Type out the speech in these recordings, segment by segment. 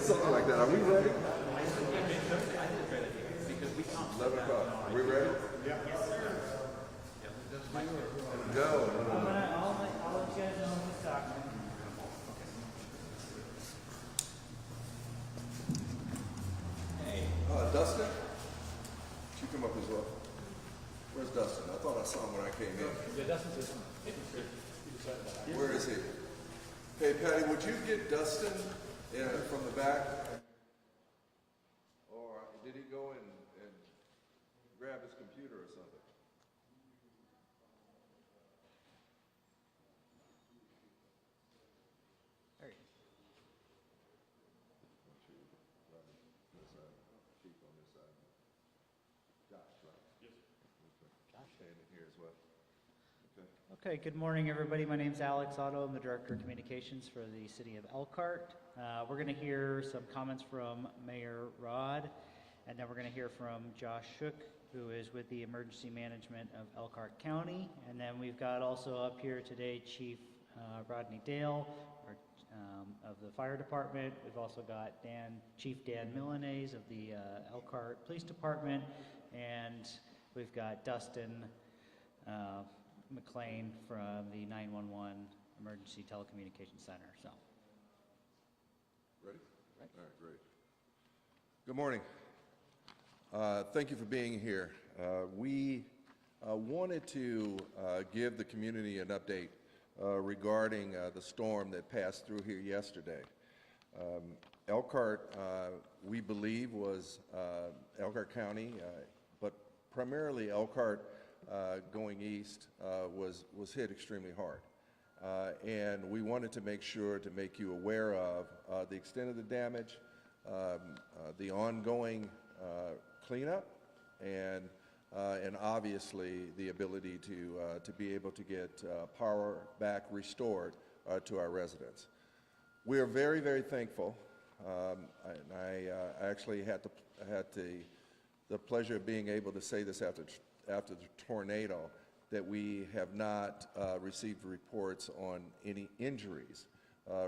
something like that. Are we ready? 11 o'clock. Are we ready? Yeah. Yes, sir. Go. I'll let you guys know when to start. Hey. Dustin? You come up as well. Where's Dustin? I thought I saw him when I came in. Yeah, Dustin's Where is he? Hey, Patty, would you get Dustin from the back? Or did he go and grab his computer or something? There he is. This side. Keep on this side. Josh, right? Yes. Josh standing here as well. Okay. Okay, good morning, everybody. My name is Alex Otto. I'm the Director of Communications for the City of Elkhart. We're going to hear some comments from Mayor Rod, and then we're going to hear from Josh Shook, who is with the Emergency Management of Elkhart County. And then we've got also up here today Chief Rodney Dale of the Fire Department. We've also got Chief Dan Milanese of the Elkhart Police Department, and we've got Dustin McLean from the 911 Emergency Telecommunications Center. So, ready? Right. All right, great. Good morning. Thank you for being here. We wanted to give the community an update regarding the storm that passed through here yesterday. Elkhart, we believe, was Elkhart County, but primarily Elkhart going east was hit extremely hard. And we wanted to make sure to make you aware of the extent of the damage, the ongoing cleanup, and obviously the ability to be able to get power back restored to our residents. We are very, very thankful. I actually had the pleasure of being able to say this after the tornado, that we have not received reports on any injuries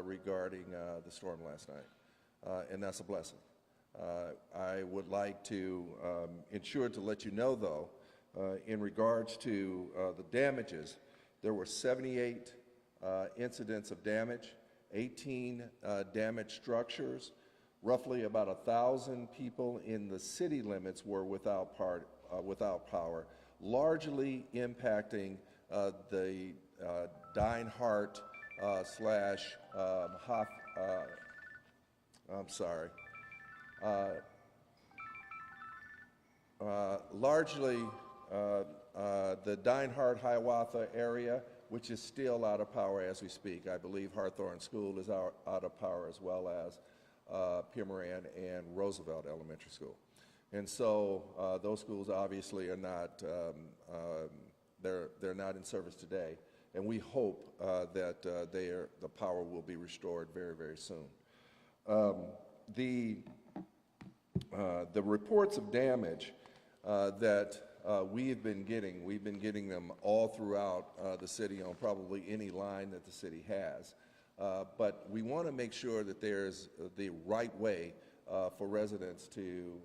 regarding the storm last night, and that's a blessing. I would like to ensure to let you know, though, in regards to the damages, there were 78 incidents of damage, 18 damaged structures. Roughly about 1,000 people in the city limits were without power, largely impacting the Dinehart slash Hoff, I'm sorry, largely the Dinehart Hiawatha area, which is still out of power as we speak. I believe Hawthorne School is out of power, as well as Pierre Moran and Roosevelt Elementary School. And so those schools obviously are not, they're not in service today. And we hope that the power will be restored very, very soon. The reports of damage that we've been getting them all throughout the city on probably any line that the city has. But we want to make sure that there's the right way for residents to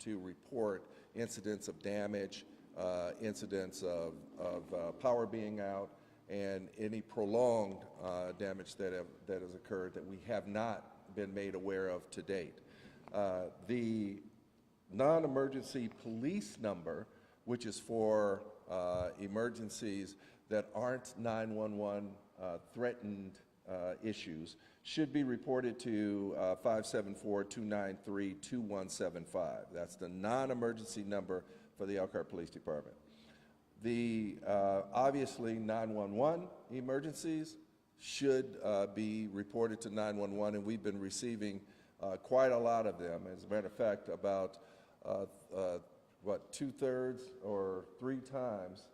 report incidents of damage, incidents of power being out, and any prolonged damage that has occurred that we have not been made aware of to date. The non-emergency police number, which is for emergencies that aren't 911 threatened issues, should be reported to 574-293-2175. That's the non-emergency number for the Elkhart Police Department. The obviously 911 emergencies should be reported to 911, and we've been receiving quite a lot of them. As a matter of fact, about two-thirds or 3 times,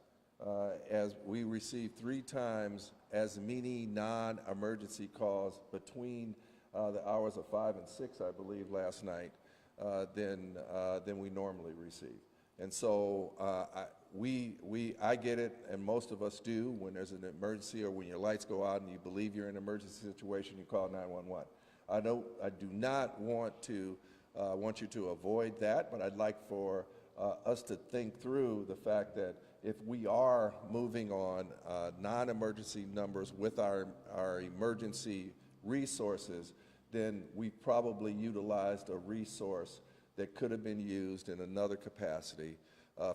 as we received 3 times as many non-emergency calls between the hours of 5 and 6, I believe, last night, than we normally receive. And so I get it, and most of us do. When there's an emergency or when your lights go out and you believe you're in an emergency situation, you call 911. I do not want you to avoid that, but I'd like for us to think through the fact that if we are moving on non-emergency numbers with our emergency resources, then we've probably utilized a resource that could have been used in another capacity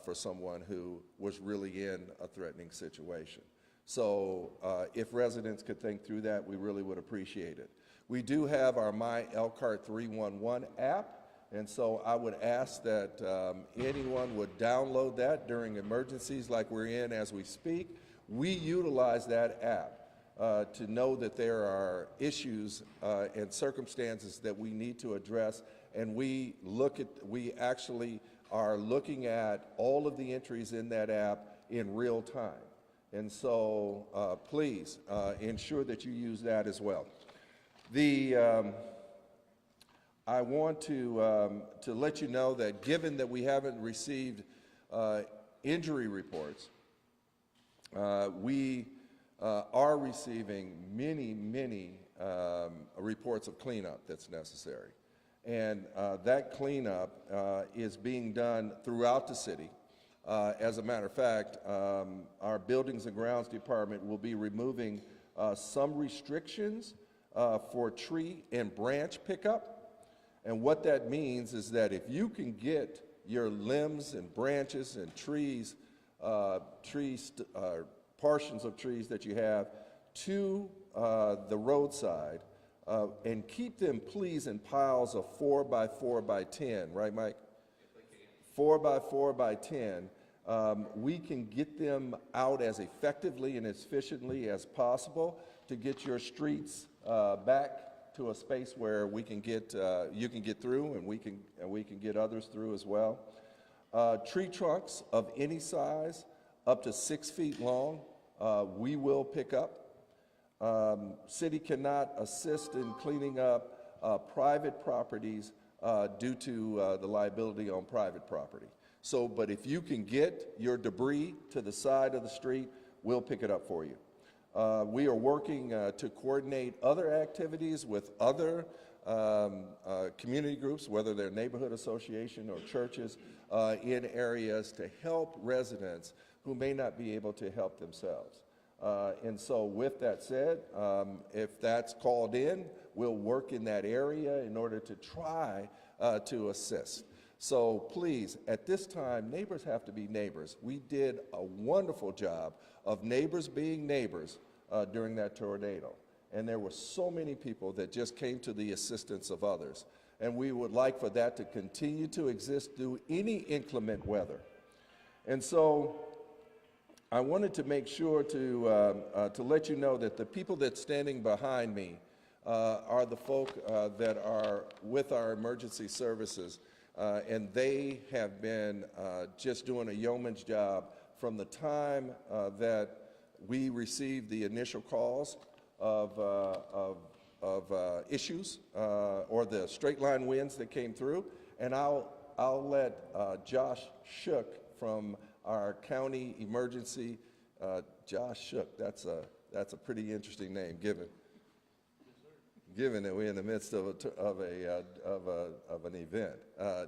for someone who was really in a threatening situation. So if residents could think through that, we really would appreciate it. We do have our My Elkhart 311 app, and so I would ask that anyone would download that during emergencies like we're in as we speak. We utilize that app to know that there are issues and circumstances that we need to address, and we actually are looking at all of the entries in that app in real time. And so please ensure that you use that as well. I want to let you know that given that we haven't received injury reports, we are receiving many reports of cleanup that's necessary. And that cleanup is being done throughout the city. As a matter of fact, our Buildings and Grounds Department will be removing some restrictions for tree and branch pickup. And what that means is that if you can get your limbs and branches and trees, portions of trees that you have to the roadside, and keep them, please, in piles of 4 by 4 by 10, right, Mike? 4 by 4 by 10. We can get them out as effectively and as efficiently as possible to get your streets back to a space where we can get, you can get through, and we can get others through as well. Tree trunks of any size, up to 6 feet long, we will pick up. City cannot assist in cleaning up private properties due to the liability on private property. So, but if you can get your debris to the side of the street, we'll pick it up for you. We are working to coordinate other activities with other community groups, whether they're neighborhood association or churches, in areas to help residents who may not be able to help themselves. And so with that said, if that's called in, we'll work in that area in order to try to assist. So please, at this time, neighbors have to be neighbors. We did a wonderful job of neighbors being neighbors during that tornado. And there were so many people that just came to the assistance of others. And we would like for that to continue to exist through any inclement weather. And so I wanted to make sure to let you know that the people that's standing behind me are the folk that are with our emergency services, and they have been just doing a yeoman's job from the time that we received the initial calls of issues or the straight line winds that came through. And I'll let Josh Shook from our county emergency, Josh Shook, that's a pretty interesting name given that we're in the midst of an event.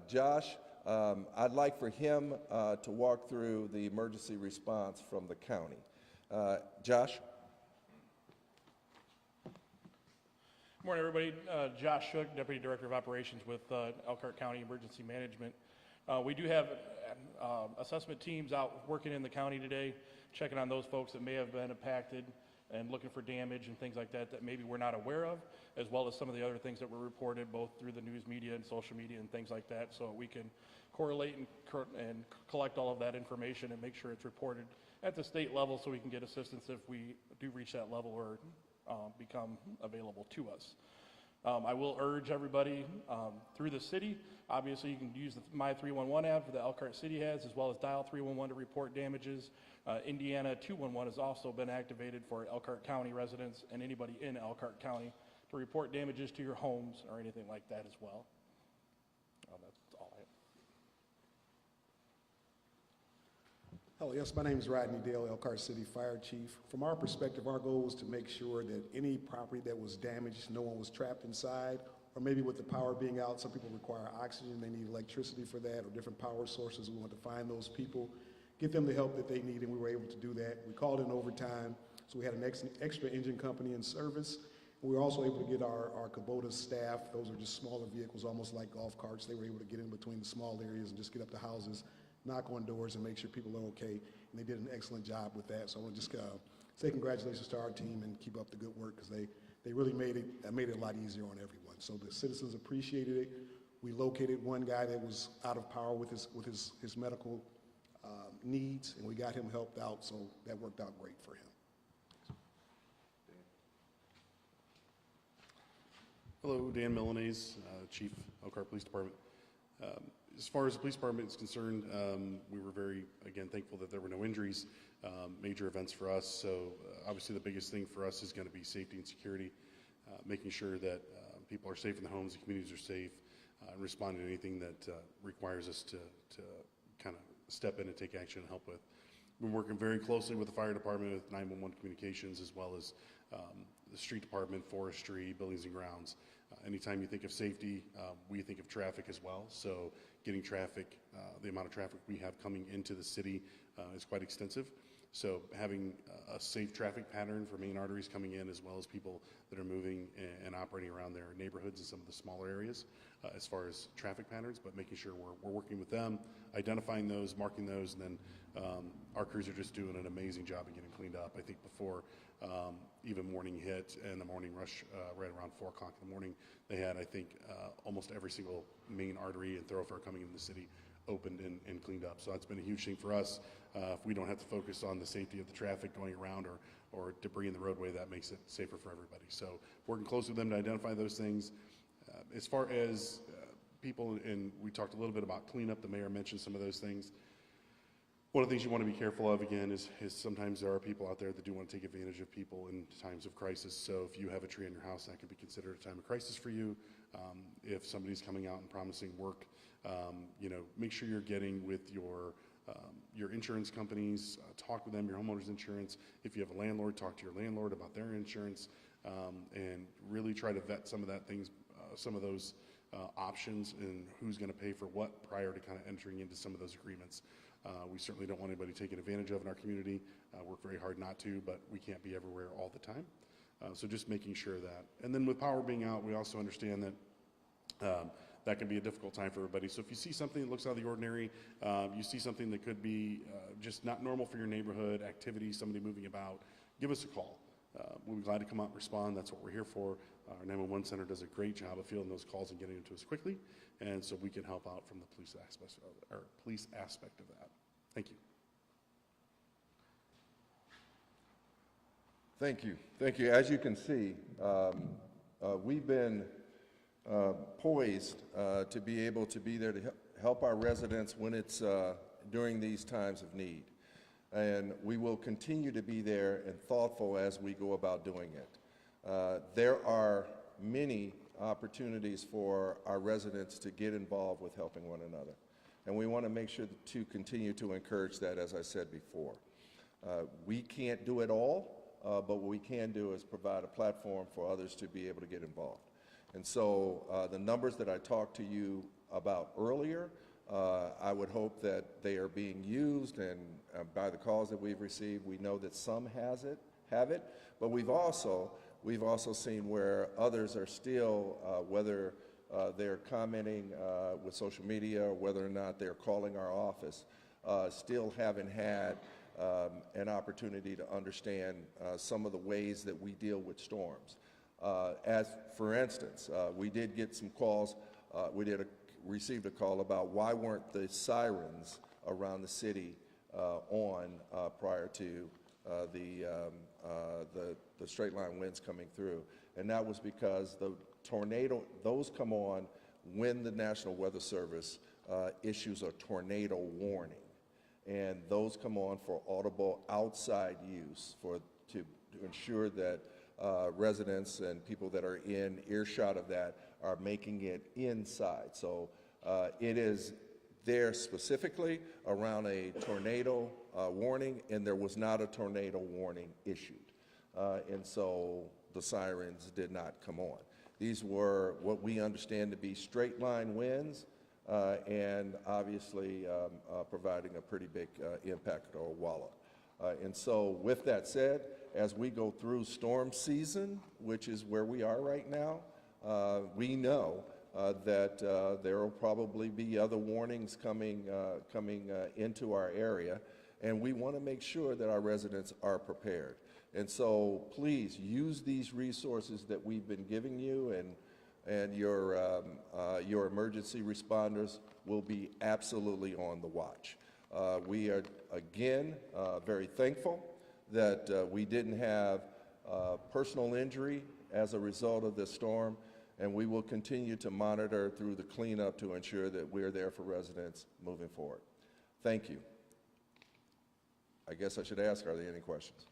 Josh, I'd like for him to walk through the emergency response from the county. Josh? Good morning, everybody. Josh Shook, Deputy Director of Operations with Elkhart County Emergency Management. We do have assessment teams out working in the county today, checking on those folks that may have been impacted and looking for damage and things like that that maybe we're not aware of, as well as some of the other things that were reported both through the news media and social media and things like that, so we can correlate and collect all of that information and make sure it's reported at the state level so we can get assistance if we do reach that level or become available to us. I will urge everybody through the city, obviously you can use the My 311 app that Elkhart City has, as well as dial 311 to report damages. Indiana 211 has also been activated for Elkhart County residents and anybody in Elkhart County to report damages to your homes or anything like that as well. That's all I Hello, yes, my name is Rodney Dale, Elkhart City Fire Chief. From our perspective, our goal was to make sure that any property that was damaged, no one was trapped inside, or maybe with the power being out, some people require oxygen, they need electricity for that, or different power sources. We want to find those people, get them the help that they need, and we were able to do that. We called in overtime, so we had an extra engine company in service. We were also able to get our Kubota staff, those are just smaller vehicles, almost like golf carts. They were able to get in between the small areas and just get up to houses, knock on doors and make sure people are okay. And they did an excellent job with that. So I want to just say congratulations to our team and keep up the good work, because they really made it a lot easier on everyone. So the citizens appreciated it. We located one guy that was out of power with his medical needs, and we got him helped out, so that worked out great for him. Hello, Dan Milanese, Chief, Elkhart Police Department. As far as the police department is concerned, we were very, again, thankful that there were no injuries, major events for us. So obviously the biggest thing for us is going to be safety and security, making sure that people are safe in their homes, the communities are safe, and responding to anything that requires us to kind of step in and take action and help with. We've been working very closely with the fire department, with 911 communications, as well as the street department, forestry, buildings and grounds. Anytime you think of safety, we think of traffic as well. So getting traffic, the amount of traffic we have coming into the city is quite extensive. So having a safe traffic pattern for main arteries coming in, as well as people that are moving and operating around their neighborhoods in some of the smaller areas as far as traffic patterns, but making sure we're working with them, identifying those, marking those, and then our crews are just doing an amazing job of getting cleaned up. I think before even morning hit and the morning rush right around 4 o'clock in the morning, they had, I think, almost every single main artery and thoroughfare coming into the city opened and cleaned up. So that's been a huge thing for us. If we don't have to focus on the safety of the traffic going around or debris in the roadway, that makes it safer for everybody. So working closely with them to identify those things. As far as people, and we talked a little bit about cleanup, the mayor mentioned some of those things. One of the things you want to be careful of, again, is sometimes there are people out there that do want to take advantage of people in times of crisis. So if you have a tree in your house, that could be considered a time of crisis for you. If somebody's coming out and promising work, make sure you're getting with your insurance companies, talk with them, your homeowner's insurance. If you have a landlord, talk to your landlord about their insurance, and really try to vet some of that things, some of those options and who's going to pay for what prior to kind of entering into some of those agreements. We certainly don't want anybody taken advantage of in our community. Work very hard not to, but we can't be everywhere all the time. So just making sure that. And then with power being out, we also understand that that can be a difficult time for everybody. So if you see something that looks out of the ordinary, you see something that could be just not normal for your neighborhood, activity, somebody moving about, give us a call. We'll be glad to come out and respond. That's what we're here for. Our 911 center does a great job of fielding those calls and getting them to us quickly, and so we can help out from the police aspect of that. Thank you. Thank you. Thank you. As you can see, we've been poised to be able to be there to help our residents when it's during these times of need. And we will continue to be there and thoughtful as we go about doing it. There are many opportunities for our residents to get involved with helping one another. And we want to make sure to continue to encourage that, as I said before. We can't do it all, but what we can do is provide a platform for others to be able to get involved. And so the numbers that I talked to you about earlier, I would hope that they are being used, and by the calls that we've received, we know that some have it, but we've also seen where others are still, whether they're commenting with social media or whether or not they're calling our office, still haven't had an opportunity to understand some of the ways that we deal with storms. As for instance, we did get some calls, received a call about why weren't the sirens around the city on prior to the straight line winds coming through. And that was because the tornado, those come on when the National Weather Service issues a tornado warning. And those come on for audible outside use to ensure that residents and people that are in earshot of that are making it inside. So it is there specifically around a tornado warning, and there was not a tornado warning issued. And so the sirens did not come on. These were what we understand to be straight line winds, and obviously providing a pretty big impact or wallow. And so with that said, as we go through storm season, which is where we are right now, we know that there will probably be other warnings coming into our area, and we want to make sure that our residents are prepared. And so please use these resources that we've been giving you, and your emergency responders will be absolutely on the watch. We are, again, very thankful that we didn't have personal injury as a result of this storm, and we will continue to monitor through the cleanup to ensure that we're there for residents moving forward. Thank you. I guess I should ask, are there any questions?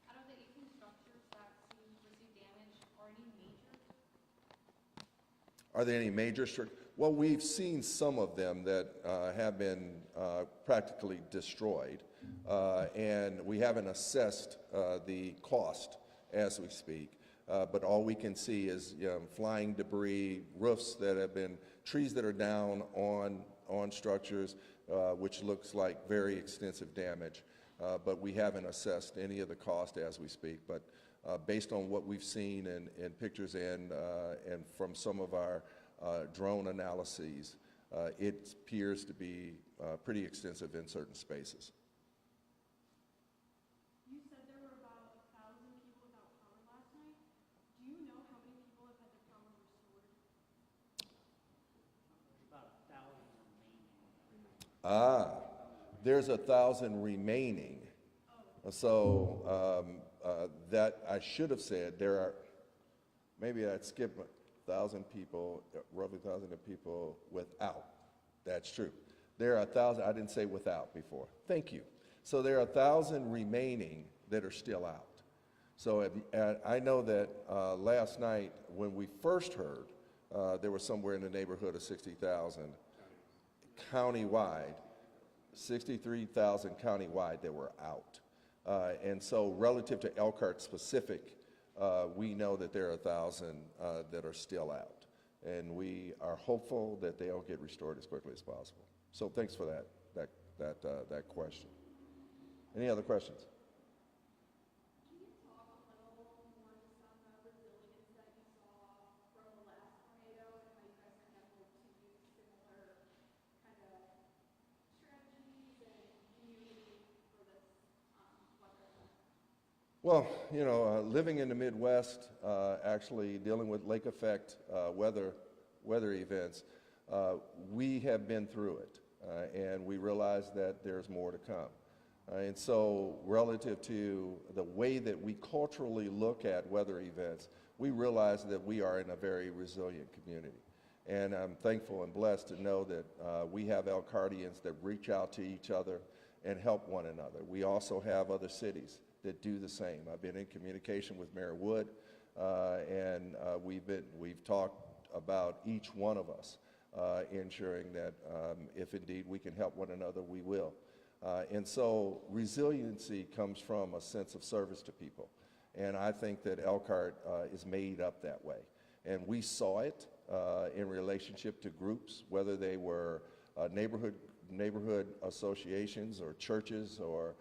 Out of the 18 structures that received damage, are any major? Are there any major Well, we've seen some of them that have been practically destroyed, and we haven't assessed the cost as we speak. But all we can see is flying debris, roofs that have been, trees that are down on structures, which looks like very extensive damage. But we haven't assessed any of the cost as we speak. But based on what we've seen in pictures and from some of our drone analyses, it appears to be pretty extensive in certain spaces. You said there were about 1,000 people without power last night. Do you know how many people have had their power restored? About 1,000 remaining. There's 1,000 remaining. So that I should have said there are, maybe I'd skip 1,000 people, roughly 1,000 people without. That's true. There are 1,000, I didn't say without before. Thank you. So there are 1,000 remaining that are still out. So I know that last night when we first heard, there was somewhere in the neighborhood of 60,000 countywide, 63,000 countywide that were out. And so relative to Elkhart specific, we know that there are 1,000 that are still out. And we are hopeful that they'll get restored as quickly as possible. So thanks for that question. Any other questions? Can you talk a little more just on the resilience that you saw from the last tornado and how you guys are able to use similar kind of strategies and immunity for this weather event? Well, you know, living in the Midwest, actually dealing with lake effect weather events, we have been through it, and we realize that there's more to come. And so relative to the way that we culturally look at weather events, we realize that we are in a very resilient community. And I'm thankful and blessed to know that we have Elkhartians that reach out to each other and help one another. We also have other cities that do the same. I've been in communication with Mayor Wood, and we've talked about each one of us ensuring that if indeed we can help one another, we will. And so resiliency comes from a sense of service to people. And I think that Elkhart is made up that way. And we saw it in relationship to groups, whether they were neighborhood associations or churches or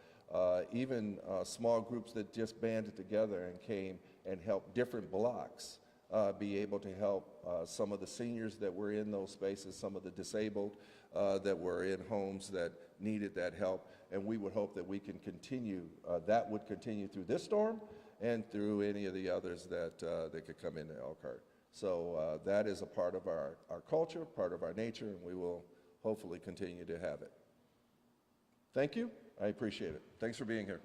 even small groups that just banded together and came and helped different blocks be able to help some of the seniors that were in those spaces, some of the disabled that were in homes that needed that help. And we would hope that we can continue, that would continue through this storm and through any of the others that could come into Elkhart. So that is a part of our culture, part of our nature, and we will hopefully continue to have it. Thank you. I appreciate it. Thanks for being here.